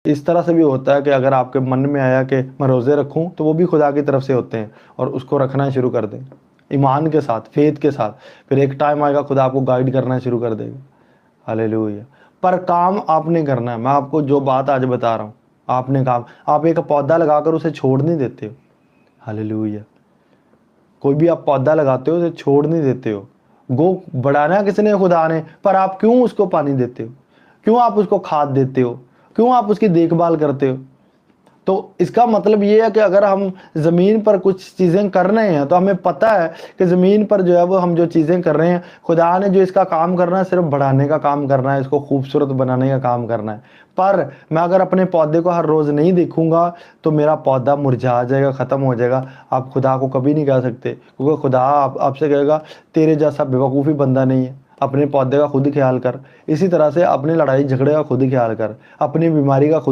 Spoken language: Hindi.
इस तरह से भी होता है कि अगर आपके मन में आया कि मैं रोज़े रखूं, तो वो भी खुदा की तरफ से होते हैं, और उसको रखना शुरू कर दें ईमान के साथ, फेथ के साथ। फिर एक टाइम आएगा खुदा आपको गाइड करना शुरू कर देगा। हालेलुया। पर काम आपने करना है। मैं आपको जो बात आज बता रहा हूँ, आपने काम, आप एक पौधा लगाकर उसे छोड़ नहीं देते हो। हालेलुया। कोई भी आप पौधा लगाते हो उसे छोड़ नहीं देते हो। गो बढ़ाना किसने? खुदा ने। पर आप क्यों उसको पानी देते हो? क्यों आप उसको खाद देते हो? क्यों आप उसकी देखभाल करते हो? तो इसका मतलब ये है कि अगर हम ज़मीन पर कुछ चीज़ें कर रहे हैं, तो हमें पता है कि ज़मीन पर जो है वो हम जो चीज़ें कर रहे हैं, खुदा ने जो इसका काम करना है सिर्फ बढ़ाने का काम करना है, इसको खूबसूरत बनाने का काम करना है। पर मैं अगर अपने पौधे को हर रोज़ नहीं देखूंगा, तो मेरा पौधा मुरझा जाएगा, ख़त्म हो जाएगा। आप खुदा को कभी नहीं कह सकते, क्योंकि खुदा आपसे कहेगा तेरे जैसा बेवकूफ़ी बंदा नहीं है, अपने पौधे का खुद ही ख्याल कर। इसी तरह से अपने लड़ाई झगड़े का खुद ही ख्याल कर, अपनी बीमारी का खुद